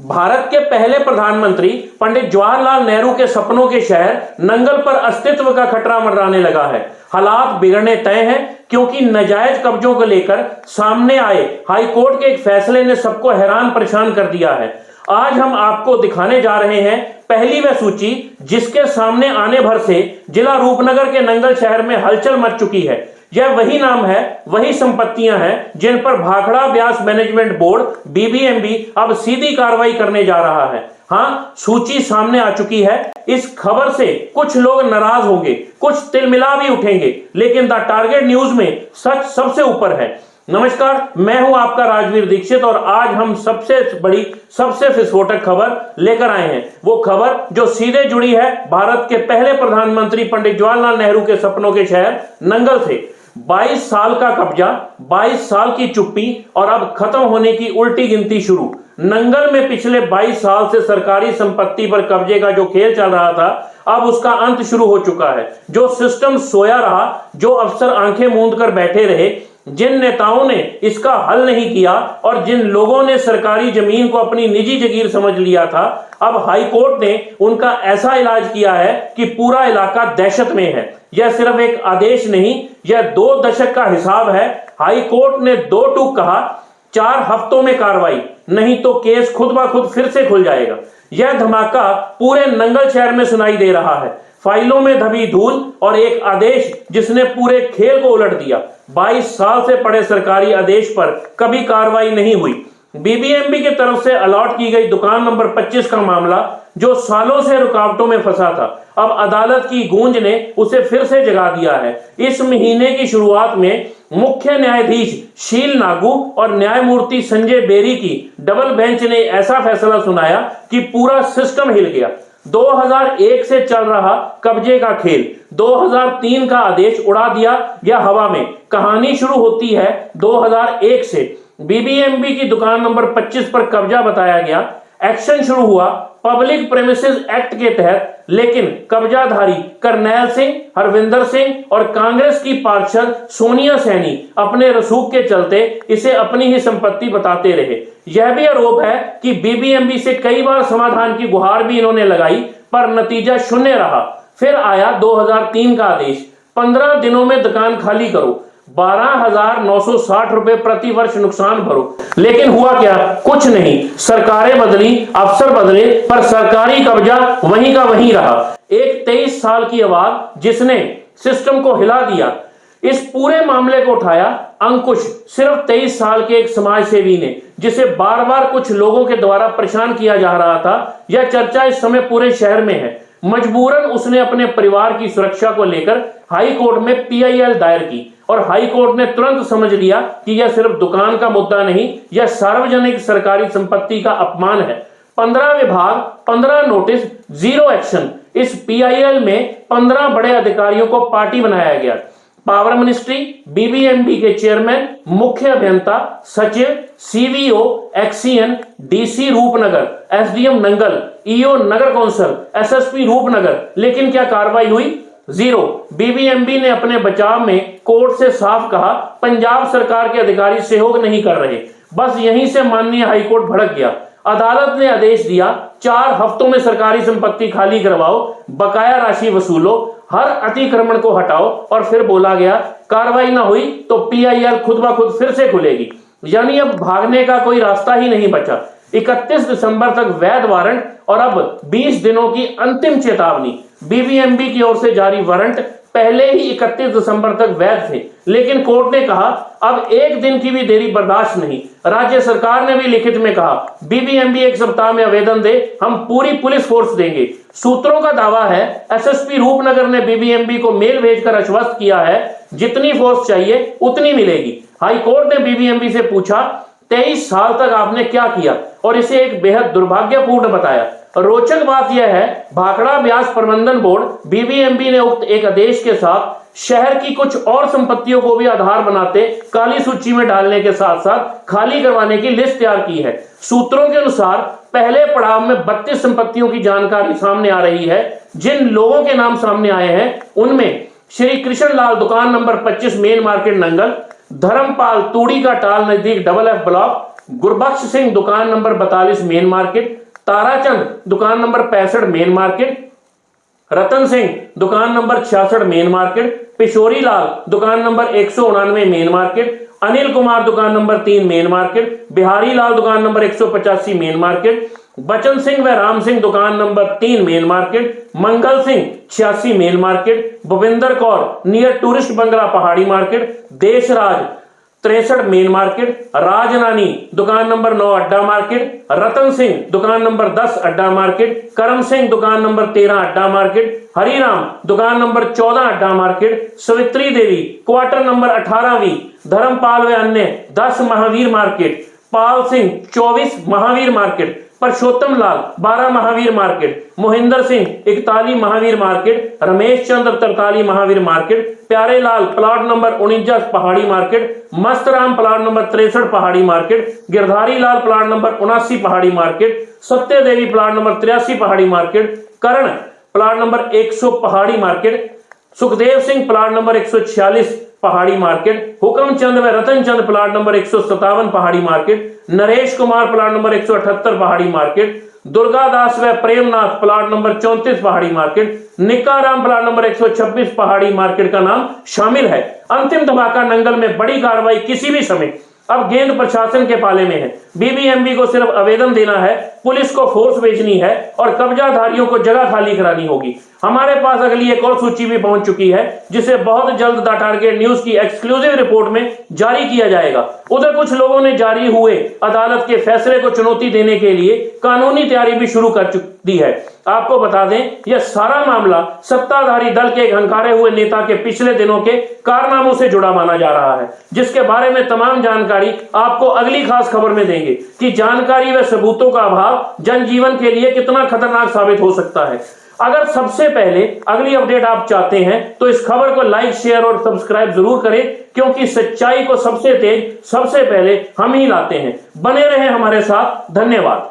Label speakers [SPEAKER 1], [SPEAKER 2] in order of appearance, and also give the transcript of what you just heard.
[SPEAKER 1] भारत के पहले प्रधानमंत्री पंडित जवाहरलाल नेहरू के सपनों के शहर नंगल पर अस्तित्व का खतरा मंडराने लगा है। हालात बिगड़ने तय हैं क्योंकि नाजायज कब्जों को लेकर सामने आए हाईकोर्ट के एक फैसले ने सबको हैरान परेशान कर दिया है। आज हम आपको दिखाने जा रहे हैं पहली वह सूची जिसके सामने आने भर से जिला रूपनगर के नंगल शहर में हलचल मच चुकी है। यह वही नाम है, वही संपत्तियां हैं जिन पर Bhakra Beas management board BBMB अब सीधी कार्रवाई करने जा रहा है। हाँ, सूची सामने आ चुकी है। इस खबर से कुछ लोग नाराज होंगे, कुछ तिलमिला भी उठेंगे, लेकिन द टारगेट न्यूज में सच सबसे ऊपर है। नमस्कार, मैं हूं आपका राजवीर दीक्षित और आज हम सबसे बड़ी, सबसे विस्फोटक खबर लेकर आए हैं। वो खबर जो सीधे जुड़ी है भारत के पहले प्रधानमंत्री पंडित जवाहरलाल नेहरू के सपनों के शहर नंगल से। 22 साल का कब्जा, 22 साल की चुप्पी और अब खत्म होने की उल्टी गिनती शुरू। नंगल में पिछले 22 साल से सरकारी संपत्ति पर कब्जे का जो खेल चल रहा था, अब उसका अंत शुरू हो चुका है। जो सिस्टम सोया रहा, जो अफसर आंखें मूंद कर बैठे रहे, जिन नेताओं ने इसका हल नहीं किया और जिन लोगों ने सरकारी जमीन को अपनी निजी जागीर समझ लिया था, अब हाईकोर्ट ने उनका ऐसा इलाज किया है कि पूरा इलाका दहशत में है। यह सिर्फ एक आदेश नहीं, यह 2 दशक का हिसाब है। हाईकोर्ट ने 2 टूक कहा, 4 हफ्तों में कार्रवाई, नहीं तो केस खुद ब खुद फिर से खुल जाएगा। यह धमाका पूरे नंगल शहर में सुनाई दे रहा है। फाइलों में दबी धूल और एक आदेश जिसने पूरे खेल को उलट दिया। 22 साल से पड़े सरकारी आदेश पर कभी कार्रवाई नहीं हुई। बीबीएमबी की तरफ से अलॉट की गई दुकान नंबर 25 का मामला जो सालों से रुकावटों में फंसा था, अब अदालत की गूंज ने उसे फिर से जगा दिया है। इस महीने की शुरुआत में मुख्य न्यायाधीश शील नागू और न्यायमूर्ति संजय बेरी की डबल बेंच ने ऐसा फैसला सुनाया कि पूरा सिस्टम हिल गया। 2001 से चल रहा कब्जे का खेल 2003 का आदेश उड़ा दिया गया हवा में। कहानी शुरू होती है 2001 से। बीबीएमबी की दुकान नंबर 25 पर कब्जा बताया गया। एक्शन शुरू हुआ पब्लिक प्रेमिसेस एक्ट के तहत, लेकिन कब्जाधारी करनैल सिंह, हरविंदर सिंह और कांग्रेस की पार्षद सोनिया सैनी अपने रसूख के चलते इसे अपनी ही संपत्ति बताते रहे। यह भी आरोप है कि बीबीएमबी से कई बार समाधान की गुहार भी इन्होंने लगाई, पर नतीजा शून्य रहा। फिर आया 2003 का आदेश, 15 दिनों में दुकान खाली करो, 12,960 रुपए प्रति वर्ष नुकसान भरो। लेकिन हुआ क्या? कुछ नहीं। सरकारें बदली, अफसर बदले, पर सरकारी कब्जा वहीं का वहीं रहा। एक 23 साल की आवाज जिसने सिस्टम को हिला दिया। इस पूरे मामले को उठाया अंकुश सिर्फ 23 साल के एक समाज सेवी ने, जिसे बार बार कुछ लोगों के द्वारा परेशान किया जा रहा था। यह चर्चा इस समय पूरे शहर में है। मजबूरन उसने अपने परिवार की सुरक्षा को लेकर हाई कोर्ट में पीआईएल दायर की और हाई कोर्ट ने तुरंत समझ लिया कि यह सिर्फ दुकान का मुद्दा नहीं, यह सार्वजनिक सरकारी संपत्ति का अपमान है। 15 विभाग, 15 नोटिस, 0 एक्शन। इस पीआईएल में 15 बड़े अधिकारियों को पार्टी बनाया गया। पावर मिनिस्ट्री, बीबीएमबी के चेयरमैन, मुख्य अभियंता, सचिव, CVO, XEN, DC Rupnagar, SDM Nangal, EO नगर कौंसल, एसएसपी रूपनगर। लेकिन क्या कार्रवाई हुई? 0। बीबीएमबी ने अपने बचाव में कोर्ट से साफ कहा, पंजाब सरकार के अधिकारी सहयोग नहीं कर रहे। बस यहीं से माननीय हाईकोर्ट भड़क गया। अदालत ने आदेश दिया, 4 हफ्तों में सरकारी संपत्ति खाली करवाओ, बकाया राशि वसूलो, हर अतिक्रमण को हटाओ। और फिर बोला गया, कार्रवाई ना हुई तो पीआईएल खुद ब खुद फिर से खुलेगी। यानी अब भागने का कोई रास्ता ही नहीं बचा। 31 दिसंबर तक वैध वारंट और अब 20 दिनों की अंतिम चेतावनी। बीबीएमबी की ओर से जारी वारंट पहले ही 31 दिसंबर तक वैध थे, लेकिन कोर्ट ने कहा अब 1 दिन की भी देरी बर्दाश्त नहीं। राज्य सरकार ने भी लिखित में कहा, बीबीएमबी 1 सप्ताह में आवेदन दे, हम पूरी पुलिस फोर्स देंगे। सूत्रों का दावा है एसएसपी रूपनगर ने बीबीएमबी को मेल भेजकर आश्वस्त किया है, जितनी फोर्स चाहिए उतनी मिलेगी। हाईकोर्ट ने बीबीएमबी से पूछा, 23 साल तक आपने क्या किया, और इसे एक बेहद दुर्भाग्यपूर्ण बताया। रोचक बात यह है, भाखड़ा ब्यास प्रबंधन बोर्ड बीबीएमबी ने उक्त एक आदेश के साथ शहर की कुछ और संपत्तियों को भी आधार बनाते काली सूची में डालने के साथ साथ खाली करवाने की लिस्ट तैयार की है। सूत्रों के अनुसार पहले पड़ाव में 32 संपत्तियों की जानकारी सामने आ रही है। जिन लोगों के नाम सामने आए हैं उनमें श्री कृष्ण लाल, दुकान number 25, main market Nangal, Dharampal, तूड़ी का टाल नजदीक double F block, Gurbakhsh Singh दुकान नंबर 42 मेन मार्केट, ताराचंद दुकान number 65 main market, Ratan Singh दुकान number 66 main market, Pishori Lal दुकान number 199 main market, Anil Kumar दुकान number 3 main market, Bihari Lal दुकान नंबर 185 मेन मार्केट, बचन सिंह व राम सिंह दुकान number 3 main market, Mangal Singh 86 main market, Bhupinder Kaur near tourist बंगला पहाड़ी market, Deshraj 63 main market, Rajnani दुकान नंबर 9 अड्डा मार्केट, रतन सिंह दुकान नंबर 10 अड्डा मार्केट, करम सिंह दुकान नंबर 13 अड्डा मार्केट, हरिराम दुकान नंबर 14 अड्डा market, Savitri Devi quarter number 18वीं, Dharmpal व अन्य 10 महावीर मार्केट, पाल सिंह 24 महावीर मार्केट, परशोत्तम लाल 12 Mahavir market, Mohinder Singh 41 Mahavir market, Ramesh Chandra 43 Mahavir market, प्यारे लाल प्लाट नंबर 49 पहाड़ी मार्केट, मस्तराम प्लाट नंबर 63 पहाड़ी market, Girdhari Lal plot number 79 पहाड़ी मार्केट, सत्य देवी प्लाट नंबर 83 पहाड़ी मार्केट, करण प्लाट नंबर 100 पहाड़ी market, Sukhdev Singh plot number 146 पहाड़ी मार्केट, हुक्म चंद व रतन चंद प्लाट नंबर 157 पहाड़ी market, Naresh Kumar plot number 178 पहाड़ी मार्केट, दुर्गादास व प्रेमनाथ प्लाट नंबर 34 पहाड़ी मार्केट, निकाराम प्लाट नंबर 126 पहाड़ी मार्केट का नाम शामिल है। अंतिम धमाका नंगल में बड़ी कार्रवाई किसी भी समय अब गेंद प्रशासन के पाले में है। बीबीएमबी को सिर्फ आवेदन देना है, पुलिस को फोर्स भेजनी है और कब्जाधारियों को जगह खाली करानी होगी। हमारे पास अगली एक और सूची भी पहुंच चुकी है, जिसे बहुत जल्द द टारगेट न्यूज की एक्सक्लूसिव रिपोर्ट में जारी किया जाएगा। उधर कुछ लोगों ने जारी हुए अदालत के फैसले को चुनौती देने के लिए कानूनी तैयारी भी शुरू कर चुकी है। आपको बता दें, यह सारा मामला सत्ताधारी दल के एक हंकारे हुए नेता के पिछले दिनों के कारनामों से जुड़ा माना जा रहा है, जिसके बारे में तमाम जानकारी आपको अगली खास खबर में देंगे कि जानकारी व सबूतों का अभाव जनजीवन के लिए कितना खतरनाक साबित हो सकता है। अगर सबसे पहले अगली अपडेट आप चाहते हैं तो इस खबर को लाइक, शेयर और सब्सक्राइब जरूर करें, क्योंकि सच्चाई को सबसे तेज सबसे पहले हम ही लाते हैं। बने रहें हमारे साथ। धन्यवाद।